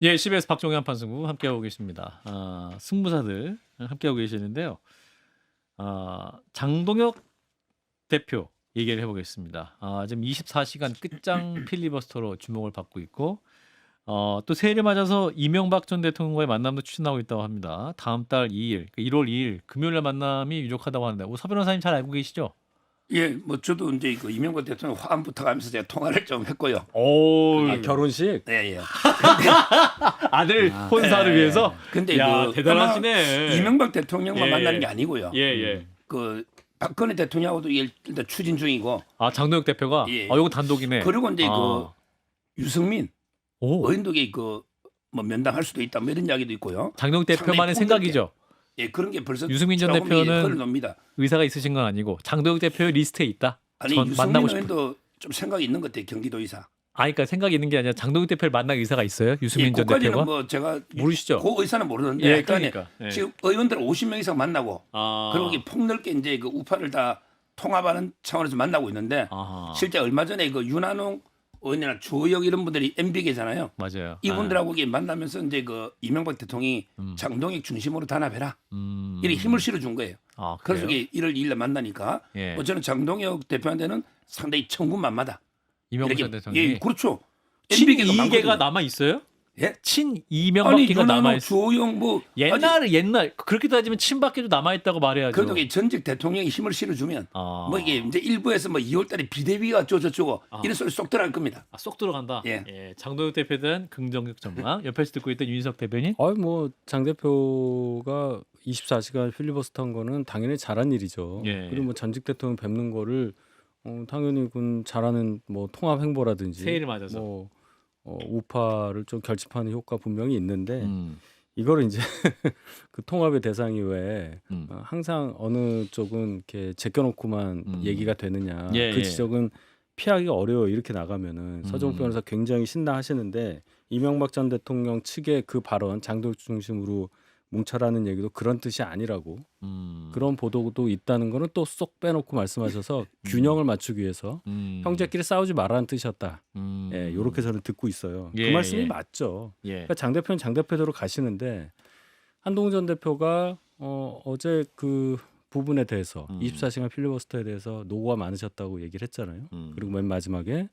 예, CBS 박종현 판승구 함께하고 계십니다. 승부사들 함께하고 계시는데요. 장동혁 대표 얘기를 해보겠습니다. 지금 24시간 끝장 필리버스터로 주목을 받고 있고 또 새해를 맞아서 이명박 전 대통령과의 만남도 추진하고 있다고 합니다. 다음 달 2일, 1월 2일 금요일날 만남이 유력하다고 하는데 서 변호사님 잘 알고 계시죠? 예, 뭐 저도 이제 그 이명박 대통령 화암부터 가면서 제가 통화를 좀 했고요. 오, 결혼식? 예, 예. 아들 혼사를 예. 위해서. 근데 야, 그 대단하시네. 아마 이명박 대통령만 예, 만나는 예. 게 아니고요. 예, 예. 그 박근혜 대통령하고도 일단 추진 중이고. 장동혁 대표가. 예. 이거 단독이네. 그리고 이제 그 유승민 오, 의원독에 그 뭐 면담할 수도 있다 뭐 이런 이야기도 있고요. 장동혁 대표만의 상당히 생각이죠. 예, 그런 게 벌써 유승민 전 조금 대표는 흘러놉니다. 의사가 있으신 건 아니고 장동혁 대표의 리스트에 있다. 아니 전 유승민 만나고 싶은. 의원도 좀 생각이 있는 것 같아요. 경기도의사. 그러니까 생각이 있는 게 아니라 장동혁 대표를 만날 의사가 있어요? 유승민 전 그까지는 대표가? 뭐 제가 모르시죠? 그 의사는 모르는데 예, 하여간에 그러니까. 예. 지금 의원들 50명 이상 만나고 그리고 이게 폭넓게 이제 그 우파를 다 통합하는 차원에서 만나고 있는데 아하. 실제 얼마 전에 그 윤한홍 의원이나 주호영 이런 분들이 MB계잖아요. 맞아요. 이분들하고 이게 만나면서 이제 그 이명박 대통령이 장동혁 중심으로 단합해라. 이렇게 힘을 실어준 거예요. 그래서 그래요? 이게 1월 2일에 만나니까 예. 뭐 저는 장동혁 대표한테는 상당히 천군만마다. 이명박 전 대통령이 예, 그렇죠. 친이계가 많거든요. 남아 있어요? 예? 친 아니 이명박계가 남아 윤한홍, 있어. 주호영 뭐 옛날 그렇게 따지면 친박계도 남아 있다고 말해야죠. 그래도 이게 전직 대통령이 힘을 실어주면 아. 뭐 이게 이제 일부에서 뭐 2월달에 비대위가 어쩌고저쩌고 이런 소리 쏙 들어갈 겁니다. 쏙 들어간다. 예. 장동혁 대표에 대한 긍정적 전망. 옆에서 듣고 있던 윤석 대변인. 장 대표가 24시간 필리버스터 한 거는 당연히 잘한 일이죠. 예. 그리고 뭐 전직 대통령 뵙는 거를 당연히 그건 잘하는 뭐 통합 행보라든지 새해를 맞아서. 뭐 우파를 좀 결집하는 효과 분명히 있는데 음. 이거를 이제 그 통합의 대상이 왜 음. 항상 어느 쪽은 이렇게 제껴놓고만 얘기가 되느냐 예, 그 예. 지적은 피하기가 어려워. 이렇게 나가면은 서정욱 변호사 굉장히 신나하시는데 이명박 전 대통령 측의 그 발언 장동혁 중심으로 뭉쳐라는 얘기도 그런 뜻이 아니라고 그런 보도도 있다는 거는 또 쏙 빼놓고 말씀하셔서 균형을 맞추기 위해서 형제끼리 싸우지 말라는 뜻이었다. 예, 요렇게 저는 듣고 있어요. 예, 그 말씀이 예. 맞죠. 예. 그러니까 장 대표는 장 대표대로 가시는데 한동훈 전 대표가 어제 그 부분에 대해서 24시간 필리버스터에 대해서 노고가 많으셨다고 얘기를 했잖아요. 그리고 맨 마지막에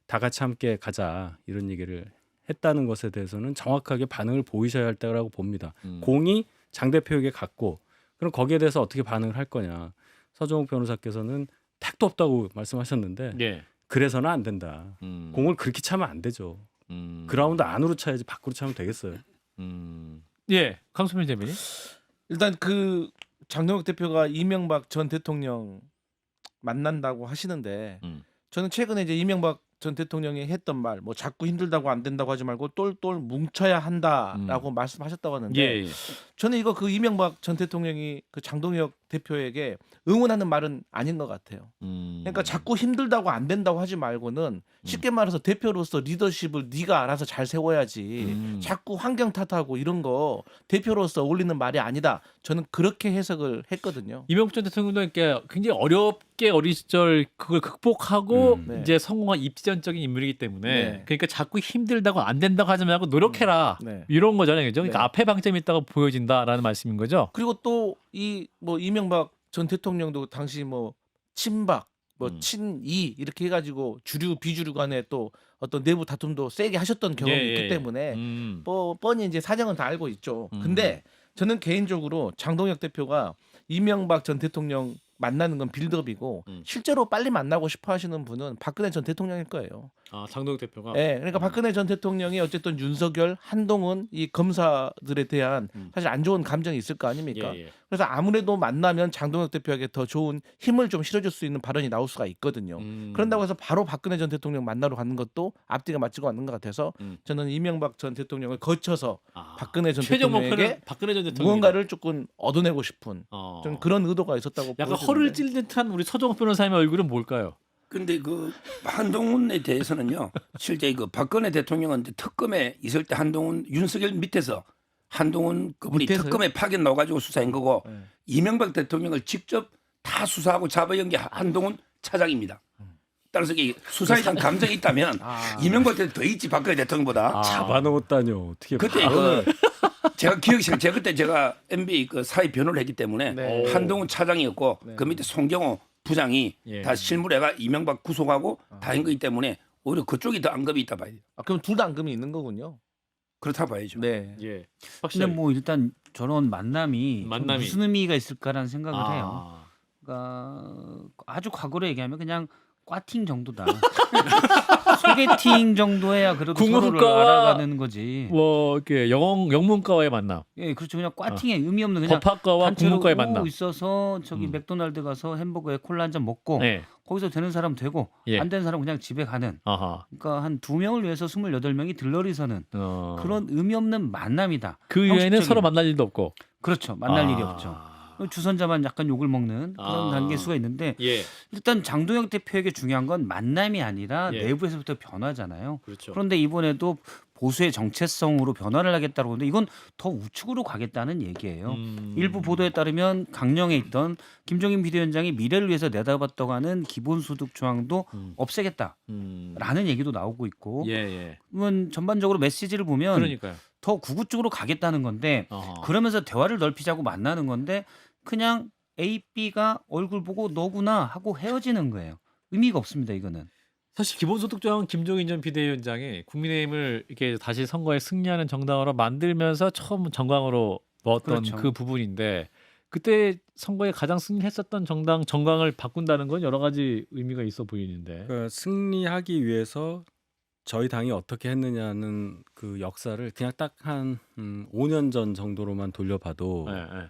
다 같이 함께 가자 이런 얘기를 했다는 것에 대해서는 정확하게 반응을 보이셔야 할 때라고 봅니다. 공이 장 대표에게 갔고 그럼 거기에 대해서 어떻게 반응을 할 거냐. 서정욱 변호사께서는 택도 없다고 말씀하셨는데 예. 그래서는 안 된다. 공을 그렇게 차면 안 되죠. 그라운드 안으로 차야지 밖으로 차면 되겠어요. 예. 강수민 대변인. 일단 그 장동혁 대표가 이명박 전 대통령 만난다고 하시는데 저는 최근에 이제 이명박 전 대통령이 했던 말 뭐 자꾸 힘들다고 안 된다고 하지 말고 똘똘 뭉쳐야 한다라고 말씀하셨다고 하는데 예. 저는 이거 그 이명박 전 대통령이 그 장동혁 대표에게 응원하는 말은 아닌 것 같아요. 그러니까 자꾸 힘들다고 안 된다고 하지 말고는 쉽게 말해서 대표로서 리더십을 네가 알아서 잘 세워야지 자꾸 환경 탓하고 이런 거 대표로서 어울리는 말이 아니다. 저는 그렇게 해석을 했거든요. 이명박 전 대통령도 이렇게 굉장히 어렵게 어린 시절 그걸 극복하고 네. 이제 성공한 입지전적인 인물이기 때문에 네. 그러니까 자꾸 힘들다고 안 된다고 하지 말고 노력해라 네. 이런 거잖아요, 그죠? 그러니까 네. 앞에 방점이 있다고 보여진다라는 말씀인 거죠. 그리고 또 이 뭐 이명박 전 대통령도 당시 뭐 친박 뭐 친이 이렇게 해가지고 주류 비주류 간에 또 어떤 내부 다툼도 세게 하셨던 경험이 예, 있기 예. 때문에 뭐 뻔히 이제 사정은 다 알고 있죠. 근데 저는 개인적으로 장동혁 대표가 이명박 전 대통령 만나는 건 빌드업이고 실제로 빨리 만나고 싶어 하시는 분은 박근혜 전 대통령일 거예요. 장동혁 대표가. 예, 그러니까 박근혜 전 대통령이 어쨌든 윤석열, 한동훈 이 검사들에 대한 사실 안 좋은 감정이 있을 거 아닙니까? 예. 그래서 아무래도 만나면 장동혁 대표에게 더 좋은 힘을 좀 실어줄 수 있는 발언이 나올 수가 있거든요. 그런다고 해서 바로 박근혜 전 대통령 만나러 가는 것도 앞뒤가 맞지가 않는 것 같아서 저는 이명박 전 대통령을 거쳐서 박근혜 전 최종 대통령에게 목표는 박근혜 전 대통령. 무언가를 조금 얻어내고 싶은 좀 그런 의도가 있었다고 약간 보여지는데. 허를 찔 듯한 우리 서정욱 변호사님의 얼굴은 뭘까요? 근데 그 한동훈에 대해서는요. 실제 그 박근혜 대통령은 이제 특검에 있을 때 한동훈 윤석열 밑에서 한동훈 그분이 밑에서요? 특검에 파견 나와가지고 수사한 거고 네. 이명박 대통령을 직접 다 수사하고 잡아연 게 한동훈 차장입니다. 따라서 이 수사에 대한 감정이 있다면 이명박 대통령 더 있지 박근혜 대통령보다. 잡아놓았다뇨. 어떻게 그때 제가 기억이 제가 그때 제가 MB 그 사회 변호를 했기 때문에 네. 한동훈 차장이었고 네. 그 밑에 송경호 부장이 예. 다 실무래가 이명박 구속하고 다 한 거기 때문에 오히려 그쪽이 더 앙금이 있다 봐야 돼요. 그럼 둘 다 앙금이 있는 거군요. 그렇다 봐야죠. 네. 예. 근데 확실히. 뭐 일단 저런 만남이 무슨 의미가 있을까라는 생각을 해요. 그러니까 아주 과거로 얘기하면 그냥 꽈팅 정도다. 소개팅 정도야 그래도 서로를 국문과와 알아가는 거지. 뭐 이렇게 영문과와의 만남, 예, 그렇죠. 그냥 꽈팅에 의미 없는 그냥 법학과와 단체로 국문과의 오 만남. 있어서 저기 음. 맥도날드 가서 햄버거에 콜라 한 잔 먹고 네. 거기서 되는 사람 되고 예. 안 되는 사람 그냥 집에 가는. 아하. 그러니까 한 2명을 위해서 28명이 들러리 서는 어. 그런 의미 없는 만남이다. 그 이후에는 형식적인- 서로 만날 일도 없고. 그렇죠. 만날 일이 아. 없죠. 주선자만 약간 욕을 먹는 그런 아. 단계 수가 있는데 예. 일단 장동혁 대표에게 중요한 건 만남이 아니라 예. 내부에서부터 변화잖아요. 그렇죠. 그런데 이번에도 보수의 정체성으로 변화를 하겠다고 하는데 이건 더 우측으로 가겠다는 얘기예요. 일부 보도에 따르면 강령에 있던 김종인 비대위원장이 미래를 위해서 내다봤다고 하는 기본소득 조항도 없애겠다라는 얘기도 나오고 있고 예, 예. 이건 전반적으로 메시지를 보면 그러니까요. 더 구구 쪽으로 가겠다는 건데 어허. 그러면서 대화를 넓히자고 만나는 건데 그냥 A, B가 얼굴 보고 너구나 하고 헤어지는 거예요. 의미가 없습니다. 이거는. 사실 기본소득조항은 김종인 전 비대위원장이 국민의힘을 이렇게 다시 선거에 승리하는 정당으로 만들면서 처음 정강으로 넣었던 그렇죠. 그 부분인데 그때 선거에 가장 승리했었던 정당 정강을 바꾼다는 건 여러 가지 의미가 있어 보이는데. 그러니까 승리하기 위해서 저희 당이 어떻게 했느냐는 그 역사를 그냥 딱 한 5년 전 정도로만 돌려봐도 예, 예.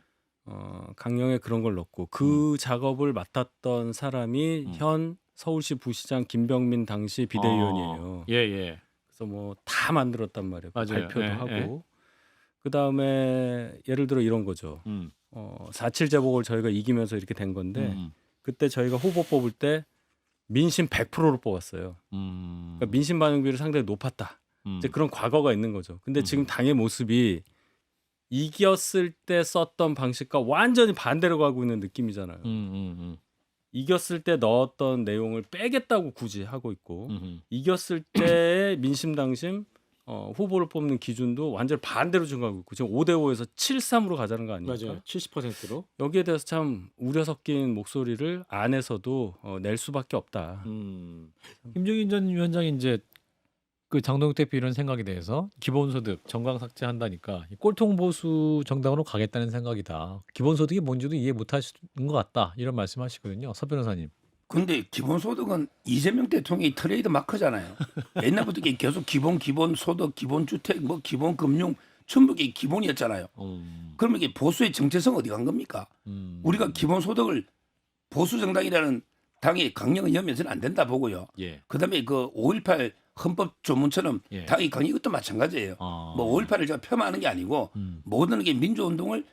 강령에 그런 걸 넣고 그 작업을 맡았던 사람이 현 서울시 부시장 김병민 당시 비대위원이에요. 예, 예. 그래서 뭐 다 만들었단 말이에요. 그 맞아요. 발표도 예, 하고. 예. 그다음에 예를 들어 이런 거죠. 4.7 재보궐 저희가 이기면서 이렇게 된 건데 그때 저희가 후보 뽑을 때 민심 100%로 뽑았어요. 그러니까 민심 반영비율이 상당히 높았다. 이제 그런 과거가 있는 거죠. 근데 지금 당의 모습이 이겼을 때 썼던 방식과 완전히 반대로 가고 있는 느낌이잖아요. 이겼을 때 넣었던 내용을 빼겠다고 굳이 하고 있고 이겼을 때의 민심 당심 후보를 뽑는 기준도 완전히 반대로 증가하고 있고 지금 5대5에서 7-3으로 가자는 거 아닙니까? 맞아요. 70%로. 여기에 대해서 참 우려 섞인 목소리를 안에서도 낼 수밖에 없다. 김종인 전 위원장이 이제 그 장동혁 대표 이런 생각에 대해서 기본소득 정강 삭제한다니까 이 꼴통 보수 정당으로 가겠다는 생각이다. 기본소득이 뭔지도 이해 못하시는 것 같다. 이런 말씀하시거든요. 서 변호사님. 근데 기본소득은 이재명 대통령이 트레이드 마크잖아요. 옛날부터 이게 계속 기본소득, 기본주택, 뭐 기본금융 전부 이게 기본이었잖아요. 그러면 이게 보수의 정체성 어디 간 겁니까? 우리가 기본소득을 보수 정당이라는 당의 강령을 열면서는 안 된다 보고요. 예. 그다음에 그 5.18 헌법 조문처럼 예. 당의 강의 이것도 마찬가지예요. 뭐 5.18을 제가 폄하하는 게 아니고 모든 게 민주운동을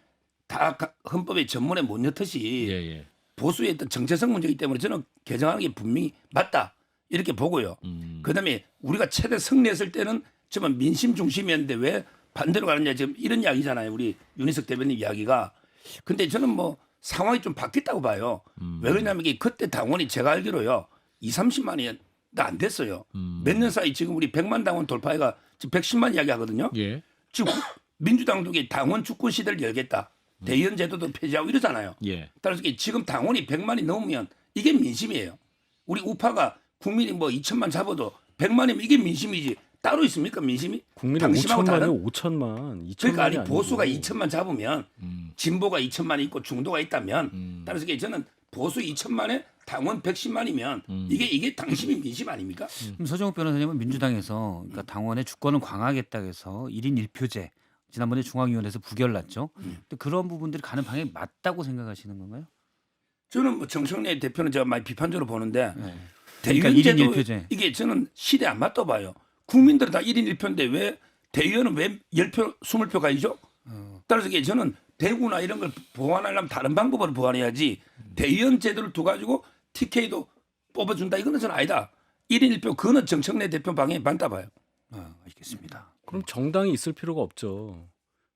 다 헌법의 전문에 못 넣듯이 예, 예. 보수의 어떤 정체성 문제이기 때문에 저는 개정하는 게 분명히 맞다 이렇게 보고요. 그다음에 우리가 최대 승리했을 때는 정말 민심 중심이었는데 왜 반대로 가느냐 지금 이런 이야기잖아요. 우리 윤희석 대변인 이야기가. 근데 저는 뭐 상황이 좀 바뀌었다고 봐요. 왜 그러냐면 이게 그때 당원이 제가 알기로요 20-30만이 안 됐어요. 몇 년 사이 지금 우리 100만 당원 돌파해가 지금 110만 이야기 하거든요. 예. 지금 민주당도 이게 당원 주권 시대를 열겠다. 대의원 제도도 폐지하고 이러잖아요. 예. 따라서 이게 지금 당원이 100만이 넘으면 이게 민심이에요. 우리 우파가 국민이 뭐 2천만 잡아도 100만이면 이게 민심이지. 따로 있습니까 민심이? 국민이 당심하고 5천만이 다른? 5천만, 2천만이 그러니까 아니 아니고. 보수가 2천만 잡으면 진보가 2천만 있고 중도가 있다면 따라서 이게 저는 보수 2천만에 당원 110만이면 이게 당심이 민심 아닙니까? 그럼 서정욱 변호사님은 민주당에서 그러니까 당원의 주권을 강화하겠다고 해서 1인 1표제 지난번에 중앙위원회에서 부결났죠. 근데 그런 부분들이 가는 방향이 맞다고 생각하시는 건가요? 저는 뭐 정청래 대표는 제가 많이 비판적으로 보는데 네. 대의원 그러니까 제도 1인 1표제. 이게 저는 시대에 안 맞다 봐요. 국민들은 다 1인 1표인데 왜 대의원은 왜 10표, 20표 가이죠? 따라서 이게 저는 대구나 이런 걸 보완하려면 다른 방법으로 보완해야지 대의원 제도를 두 가지고 TK도 뽑아준다 이거는 저는 아니다. 1인 1표 그거는 정청래 대표 방향이 맞다 봐요. 알겠습니다. 그럼 정당이 있을 필요가 없죠.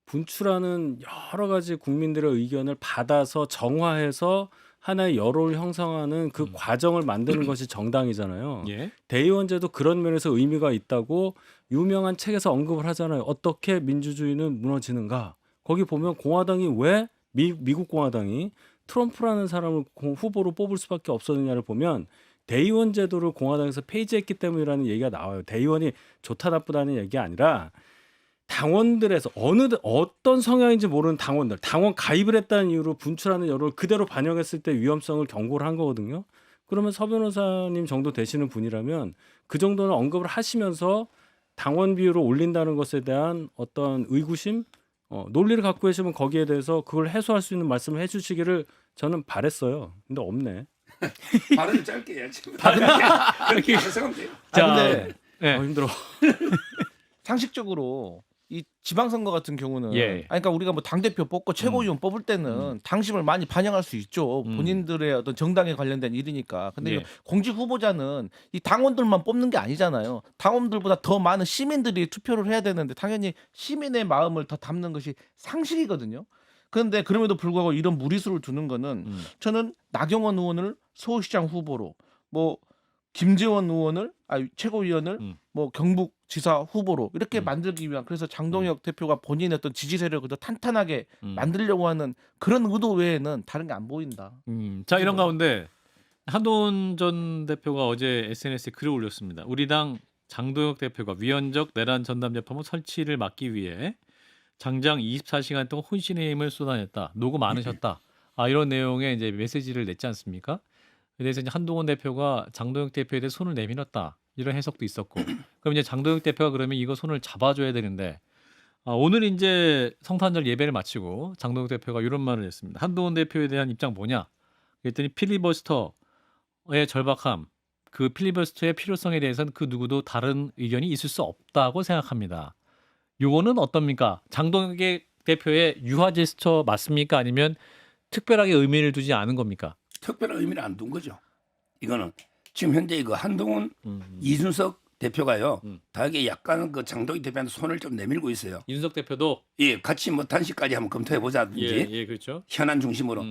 분출하는 여러 가지 국민들의 의견을 받아서 정화해서 하나의 여론을 형성하는 그 과정을 만드는 것이 정당이잖아요. 예. 대의원제도 그런 면에서 의미가 있다고 유명한 책에서 언급을 하잖아요. 어떻게 민주주의는 무너지는가? 거기 보면 공화당이 왜 미국 공화당이 트럼프라는 사람을 후보로 뽑을 수밖에 없었느냐를 보면 대의원 제도를 공화당에서 폐지했기 때문이라는 얘기가 나와요. 대의원이 좋다 나쁘다는 얘기가 아니라 당원들에서 어떤 성향인지 모르는 당원들, 당원 가입을 했다는 이유로 분출하는 여론을 그대로 반영했을 때 위험성을 경고를 한 거거든요. 그러면 서 변호사님 정도 되시는 분이라면 그 정도는 언급을 하시면서 당원 비율을 올린다는 것에 대한 어떤 의구심, 논리를 갖고 계시면 거기에 대해서 그걸 해소할 수 있는 말씀을 해주시기를 저는 바랬어요. 근데 없네. 발언을 짧게 해야지. 그렇게 해석하면 돼요. 자, 근데 예. 힘들어. 상식적으로 이 지방선거 같은 경우는 예. 아니, 그러니까 우리가 뭐 당대표 뽑고 최고위원 뽑을 때는 당심을 많이 반영할 수 있죠. 본인들의 어떤 정당에 관련된 일이니까. 근데 예. 이 공직 후보자는 이 당원들만 뽑는 게 아니잖아요. 당원들보다 더 많은 시민들이 투표를 해야 되는데 당연히 시민의 마음을 더 담는 것이 상식이거든요. 그런데 그럼에도 불구하고 이런 무리수를 두는 거는 저는 나경원 의원을 서울시장 후보로 뭐 김재원 의원을 최고위원을 뭐 경북지사 후보로 이렇게 만들기 위한 그래서 장동혁 대표가 본인의 어떤 지지 세력을 더 탄탄하게 만들려고 하는 그런 의도 외에는 다른 게 안 보인다. 자, 이런 가운데 한동훈 전 대표가 어제 SNS에 글을 올렸습니다. 우리 당 장동혁 대표가 위헌적 내란 전담 재판부 설치를 막기 위해 장장 24시간 동안 혼신의 힘을 쏟아냈다. 노고 많으셨다. 이런 내용의 이제 메시지를 냈지 않습니까? 그래서 이제 한동훈 대표가 장동혁 대표에 대해 손을 내밀었다. 이런 해석도 있었고. 그럼 이제 장동혁 대표가 그러면 이거 손을 잡아줘야 되는데 오늘 이제 성탄절 예배를 마치고 장동혁 대표가 이런 말을 했습니다. 한동훈 대표에 대한 입장 뭐냐? 그랬더니 필리버스터의 절박함, 그 필리버스터의 필요성에 대해서는 그 누구도 다른 의견이 있을 수 없다고 생각합니다. 요거는 어떻습니까? 장동혁 대표의 유화 제스처 맞습니까? 아니면 특별하게 의미를 두지 않은 겁니까? 특별한 의미를 안 둔 거죠. 이거는 지금 현재 이거 한동훈, 이준석 대표가요. 다하게 약간 그 장동혁 대표한테 손을 좀 내밀고 있어요. 이준석 대표도 예, 같이 뭐 단식까지 한번 검토해 보자든지 예, 그렇죠. 현안 중심으로.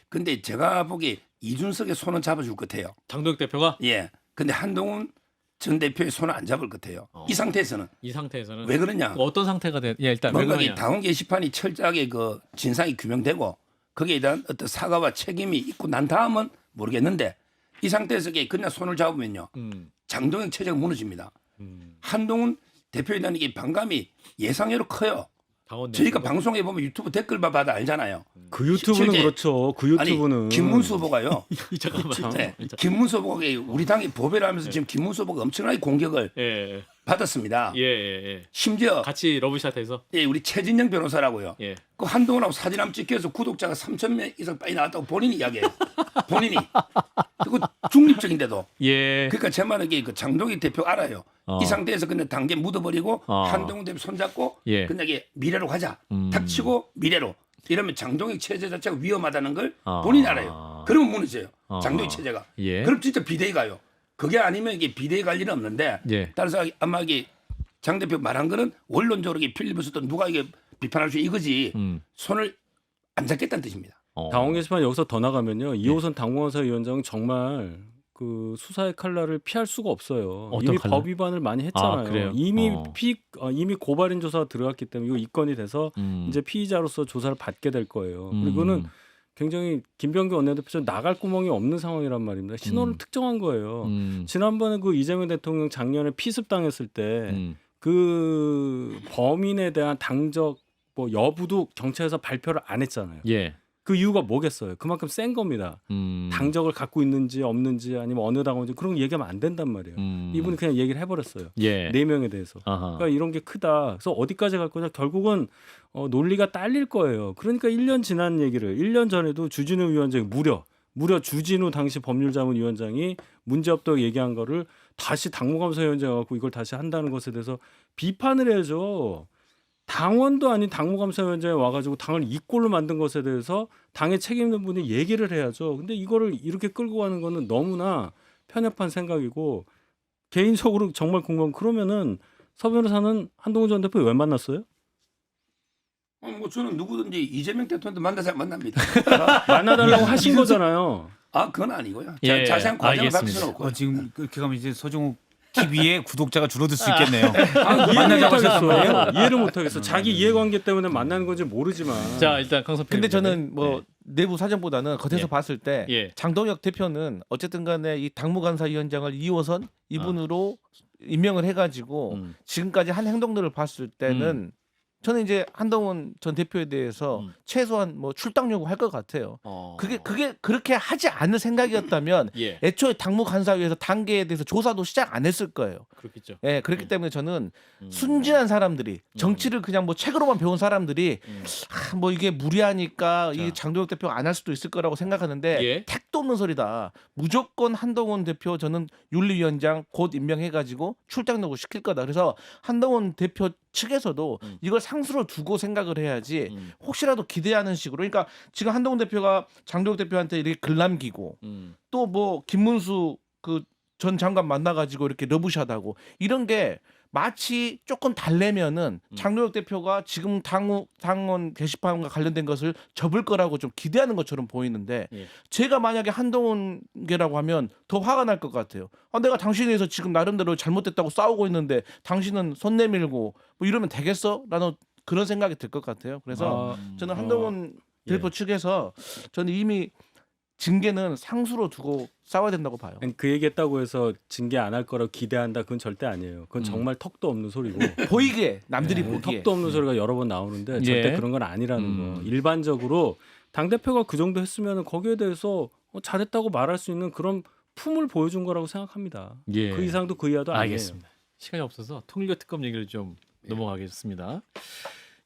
근데 제가 보기 이준석의 손은 잡아줄 것 같아요. 장동혁 대표가 예. 근데 한동훈 전 대표의 손은 안 잡을 것 같아요. 이 상태에서는. 이 상태에서는 왜 그러냐? 어떤 상태가 돼? 예, 일단 왜 뭔가 이 그러냐? 당원 게시판이 철저하게 그 진상이 규명되고 거기에 대한 어떤 사과와 책임이 있고 난 다음은 모르겠는데 이 상태에서 그냥 손을 잡으면요. 장동혁 체제가 무너집니다. 한동훈 대표에 대한 이게 반감이 예상외로 커요. 당원 저희가 내에서. 방송에 보면 유튜브 댓글만 봐도 알잖아요. 그 유튜브는 실제- 그렇죠. 그 유튜브는 아니 김문수 후보가요. 잠깐만. 네, 김문수 후보가 우리 당이 보배를 하면서 지금 김문수 후보가 엄청나게 공격을 예, 받았습니다. 예. 심지어 같이 러브샷해서 예, 우리 최진영 변호사라고요. 예. 그 한동훈하고 사진 한번 찍혀서 구독자가 3,000명 이상 빨리 나왔다고 본인이 이야기해요. 본인이. 그리고 중립적인데도. 예. 그러니까 제 말은 그 장동혁 대표 알아요. 이 상태에서 그냥 단계 묻어버리고 한동훈 대표 손잡고 예. 그냥 미래로 가자. 닥치고 미래로. 이러면 장동혁 체제 자체가 위험하다는 걸 본인이 알아요. 그러면 무너져요. 장동혁 체제가. 예. 그럼 진짜 비대위 가요. 그게 아니면 이게 비대위 갈 일은 없는데 예. 따라서 아마 이게 장 대표 말한 거는 원론적으로 필리버스터 누가 이게 비판할 수 이거지 손을 안 잡겠다는 뜻입니다. 당원 게시판 여기서 더 나가면요. 이호선 당원사 위원장은 정말 그 수사의 칼날을 피할 수가 없어요. 어떤 이미 칼날? 법 위반을 많이 했잖아요. 그래요? 이미 이미 고발인 조사가 들어갔기 때문에 이거 입건이 돼서 이제 피의자로서 조사를 받게 될 거예요. 그리고는 굉장히 김병기 원내대표처럼 나갈 구멍이 없는 상황이란 말입니다. 신호를 특정한 거예요. 지난번에 그 이재명 대통령 작년에 피습당했을 때 그 범인에 대한 당적 뭐 여부도 경찰에서 발표를 안 했잖아요. 예. 그 이유가 뭐겠어요? 그만큼 센 겁니다. 당적을 갖고 있는지 없는지 아니면 어느 당원인지 그런 거 얘기하면 안 된단 말이에요. 이분이 그냥 얘기를 해버렸어요. 예. 4명에 대해서. 아하. 그러니까 이런 게 크다. 그래서 어디까지 갈 거냐? 결국은 논리가 딸릴 거예요. 그러니까 1년 지난 얘기를 1년 전에도 주진우 위원장이 무려 주진우 당시 법률자문위원장이 문제없다고 얘기한 거를 다시 당무감사위원장이 갖고 이걸 다시 한다는 것에 대해서 비판을 해야죠. 당원도 아닌 당무감사위원장이 와가지고 당을 이 꼴로 만든 것에 대해서 당에 책임 있는 분이 얘기를 해야죠. 근데 이거를 이렇게 끌고 가는 거는 너무나 편협한 생각이고 개인적으로 정말 궁금한 그러면은 서 변호사는 한동훈 전 대표 왜 만났어요? 뭐 저는 누구든지 이재명 대통령도 만나서 만납니다. 만나달라고 하신 거잖아요. 아 그건 아니고요. 예, 자세한 과정을 밝힐 알겠습니다. 수는 없고. 지금 그렇게 가면 이제 서정욱 TV의 구독자가 줄어들 수 있겠네요. 이해를 만나자고 하셨단 말이에요? 못하겠어. 이해를 못하겠어. 자기 이해관계 때문에 만나는 건지 모르지만. 자 일단 강서평. 근데 저는 뭐 내부 사정보다는 겉에서 예. 봤을 때 예. 장동혁 대표는 어쨌든 간에 이 당무감사위원장을 2호선 이분으로 임명을 해가지고 지금까지 한 행동들을 봤을 때는 저는 이제 한동훈 전 대표에 대해서 최소한 뭐 출당 요구할 것 같아요. 그게 그렇게 하지 않을 생각이었다면 예. 애초에 당무감사위에서 단계에 대해서 조사도 시작 안 했을 거예요. 그렇겠죠. 예, 그렇기 때문에 저는 순진한 사람들이 정치를 그냥 뭐 책으로만 배운 사람들이 뭐 이게 무리하니까 이 장동혁 대표가 안 할 수도 있을 거라고 생각하는데 예. 택도 없는 소리다. 무조건 한동훈 대표 저는 윤리위원장 곧 임명해가지고 출당 요구 시킬 거다. 그래서 한동훈 대표 측에서도 이걸 상수로 두고 생각을 해야지 혹시라도 기대하는 식으로. 그러니까 지금 한동훈 대표가 장동혁 대표한테 이렇게 글 남기고 또 뭐 김문수 그 전 장관 만나가지고 이렇게 러브샷하고 이런 게 마치 조금 달래면은 장동혁 대표가 지금 당원 게시판과 관련된 것을 접을 거라고 좀 기대하는 것처럼 보이는데 예. 제가 만약에 한동훈계라고 하면 더 화가 날 것 같아요. 아, 내가 당신에 대해서 지금 나름대로 잘못됐다고 싸우고 있는데 당신은 손 내밀고 뭐 이러면 되겠어? 라는 그런 생각이 들 것 같아요. 그래서 저는 한동훈 대표 측에서 저는 이미 징계는 상수로 두고 싸워야 된다고 봐요. 아니, 그 얘기했다고 해서 징계 안 할 거라고 기대한다. 그건 절대 아니에요. 그건 정말 턱도 없는 소리고. 보이게 남들이 네, 보기에. 턱도 없는 소리가 여러 번 나오는데 절대 예. 그런 건 아니라는 거. 일반적으로 당 대표가 그 정도 했으면 거기에 대해서 잘했다고 말할 수 있는 그런 품을 보여준 거라고 생각합니다. 예. 그 이상도 그 이하도 아니에요. 알겠습니다. 시간이 없어서 통일교 특검 얘기를 좀 넘어가겠습니다.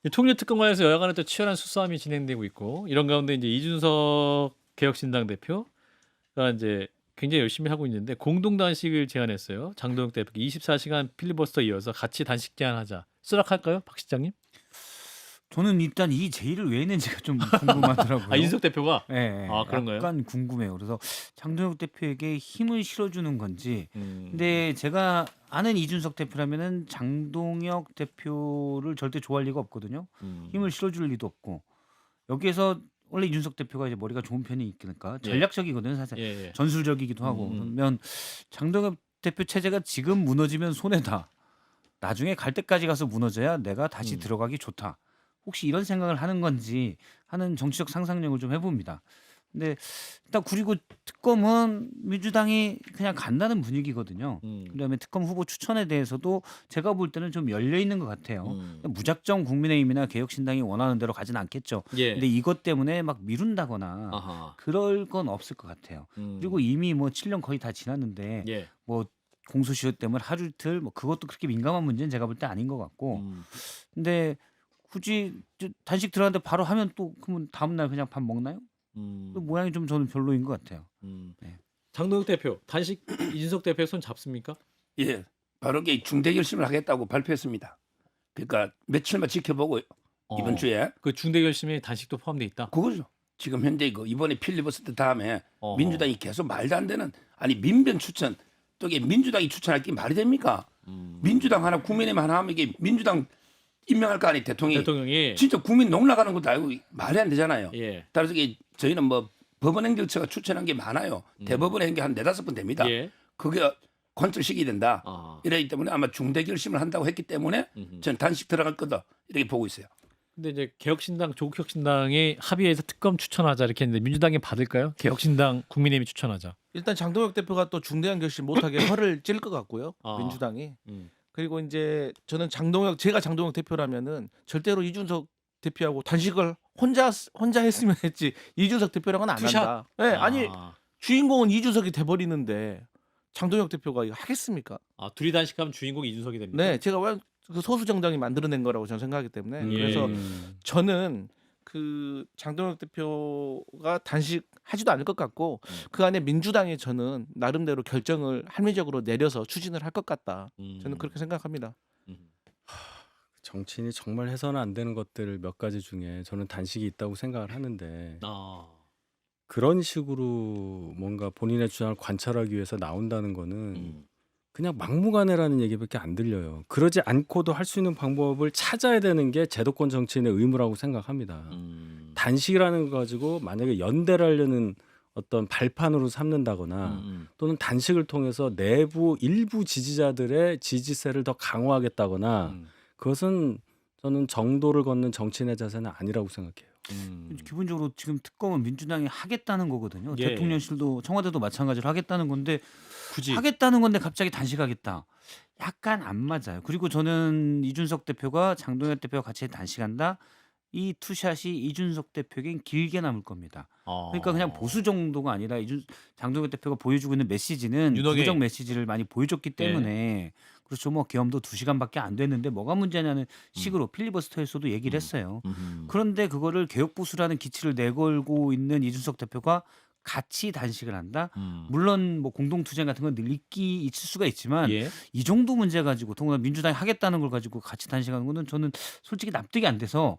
이 통일교 특검 관련해서 여야 간에 또 치열한 수싸움이 진행되고 있고 이런 가운데 이제 이준석 개혁신당 대표가 이제 굉장히 열심히 하고 있는데 공동 단식을 제안했어요. 장동혁 대표가 24시간 필리버스터 이어서 같이 단식 제안하자. 수락할까요, 박 실장님? 저는 일단 이 제의를 왜 했는지가 좀 궁금하더라고요. 아 이준석 대표가 네, 아, 그런가요? 약간 궁금해요. 그래서 장동혁 대표에게 힘을 실어주는 건지. 네. 근데 제가 아는 이준석 대표라면은 장동혁 대표를 절대 좋아할 리가 없거든요. 힘을 실어줄 리도 없고 여기에서 원래 이준석 대표가 이제 머리가 좋은 편이 있으니까 전략적이거든요, 사실. 예, 예. 전술적이기도 하고. 그러면 장동혁 대표 체제가 지금 무너지면 손해다. 나중에 갈 때까지 가서 무너져야 내가 다시 들어가기 좋다. 혹시 이런 생각을 하는 건지 하는 정치적 상상력을 좀 해봅니다. 근데 일단 그리고 특검은 민주당이 그냥 간다는 분위기거든요. 그다음에 특검 후보 추천에 대해서도 제가 볼 때는 좀 열려 있는 것 같아요. 무작정 국민의힘이나 개혁신당이 원하는 대로 가진 않겠죠. 예. 근데 이것 때문에 막 미룬다거나 아하. 그럴 건 없을 것 같아요. 그리고 이미 뭐 7년 거의 다 지났는데 예. 뭐 공소시효 때문에 하루 이틀 뭐 그것도 그렇게 민감한 문제는 제가 볼 때 아닌 것 같고. 근데 굳이 단식 들어갔는데 바로 하면 또 그러면 다음 날 그냥 밥 먹나요? 또 모양이 좀 저는 별로인 것 같아요. 네. 장동혁 대표 단식 이준석 대표 손 잡습니까? 예, 바로 게 중대 결심을 하겠다고 발표했습니다. 그러니까 며칠만 지켜보고 이번 주에 그 중대 결심에 단식도 포함돼 있다. 그거죠. 지금 현재 이번에 필리버스터 다음에 어허. 민주당이 계속 말도 안 되는 아니 민변 추천 또 이게 민주당이 추천할 게 말이 됩니까? 민주당 하나 국민의힘 하나 하면 이게 민주당 임명할 거 아니 대통령이 진짜 국민 농락하는 것도 알고 말이 안 되잖아요. 예. 따라서 이게 저희는 뭐 법원행정처가 추천한 게 많아요. 대법원 행정 한 4-5번 됩니다. 예. 그게 관철시켜야 된다. 아. 이러기 때문에 아마 중대 결심을 한다고 했기 때문에 저는 단식 들어갈 거다 이렇게 보고 있어요. 근데 이제 개혁신당 조국혁신당이 합의해서 특검 추천하자 이렇게 했는데 민주당이 받을까요? 개혁신당 국민의힘이 추천하자. 일단 장동혁 대표가 또 중대한 결심 못하게 허를 찔 것 같고요. 아. 민주당이. 음. 그리고 이제 저는 제가 장동혁 대표라면은 절대로 이준석 대표하고 단식을 혼자 했으면 했지 이준석 대표랑은 안 투샷? 한다. 네, 아니 주인공은 이준석이 돼버리는데 장동혁 대표가 이거 하겠습니까? 둘이 단식하면 주인공 이준석이 됩니다. 네, 제가 왜 그 소수 정당이 만들어낸 거라고 저는 생각하기 때문에 그래서 저는 그 장동혁 대표가 단식하지도 않을 것 같고 그 안에 민주당이 저는 나름대로 결정을 합리적으로 내려서 추진을 할 것 같다. 저는 그렇게 생각합니다. 정치인이 정말 해서는 안 되는 것들 몇 가지 중에 저는 단식이 있다고 생각을 하는데 그런 식으로 뭔가 본인의 주장을 관철하기 위해서 나온다는 거는 그냥 막무가내라는 얘기밖에 안 들려요. 그러지 않고도 할 수 있는 방법을 찾아야 되는 게 제도권 정치인의 의무라고 생각합니다. 단식이라는 거 가지고 만약에 연대를 하려는 어떤 발판으로 삼는다거나 또는 단식을 통해서 내부 일부 지지자들의 지지세를 더 강화하겠다거나 그것은 저는 정도를 걷는 정치인의 자세는 아니라고 생각해요. 기본적으로 지금 특검은 민주당이 하겠다는 거거든요. 예. 대통령실도 청와대도 마찬가지로 하겠다는 건데 굳이 하겠다는 건데 갑자기 단식하겠다. 약간 안 맞아요. 그리고 저는 이준석 대표가 장동혁 대표가 같이 단식한다. 이 투샷이 이준석 대표에겐 길게 남을 겁니다. 그러니까 그냥 보수 정도가 아니라 장동혁 대표가 보여주고 있는 메시지는 윤핵의- 부정 메시지를 많이 보여줬기 때문에 그렇죠. 뭐 계엄도 2시간밖에 안 됐는데 뭐가 문제냐는 식으로 필리버스터에서도 얘기를 했어요. 그런데 그거를 개혁보수라는 기치를 내걸고 있는 이준석 대표가 같이 단식을 한다. 물론 뭐 공동투쟁 같은 건 늘 있을 수가 있지만 예. 이 정도 문제 가지고 더구나 민주당이 하겠다는 걸 가지고 같이 단식하는 거는 저는 솔직히 납득이 안 돼서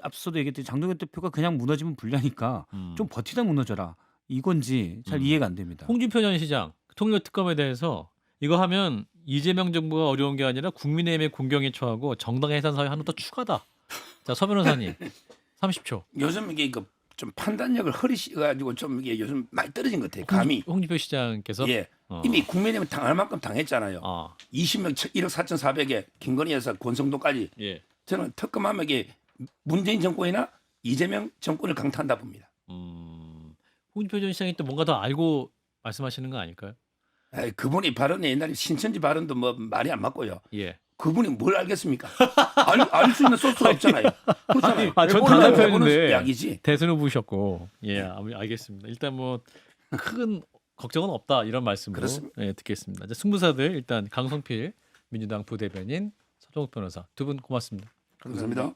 앞서도 얘기했듯이 장동혁 대표가 그냥 무너지면 불리하니까 좀 버티다 무너져라 이건지 잘 이해가 안 됩니다. 홍준표 전 시장 통일교 특검에 대해서 이거 하면 이재명 정부가 어려운 게 아니라 국민의힘의 공경에 처하고 정당 해산 사유 하나 더 추가다. 자, 서 변호사님 30초. 요즘 이게 좀 판단력을 흐리셔가지고 좀 이게 요즘 많이 떨어진 것 같아요. 감이. 홍준표 시장께서 예. 이미 국민의힘은 당할 만큼 당했잖아요. 20명 1억 4,400에 김건희에서 권성동까지. 예. 저는 특검하면 이게 문재인 정권이나 이재명 정권을 강타한다 봅니다. 홍준표 전 시장이 또 뭔가 더 알고 말씀하시는 거 아닐까요? 에이, 그분이 발언이 옛날에 신천지 발언도 뭐 말이 안 맞고요. 예. 그분이 뭘 알겠습니까? 알 수 있는 소스가 없잖아요. 그렇잖아요. 전 몰라요. 당대표였는데 그거는 약이지. 대선 후보셨고 예, 알겠습니다. 일단 뭐 큰 걱정은 없다 이런 말씀으로 그렇습니다. 예, 듣겠습니다. 이제 승부사들 일단 강성필 민주당 부대변인 서정욱 변호사 두 분 고맙습니다. 감사합니다.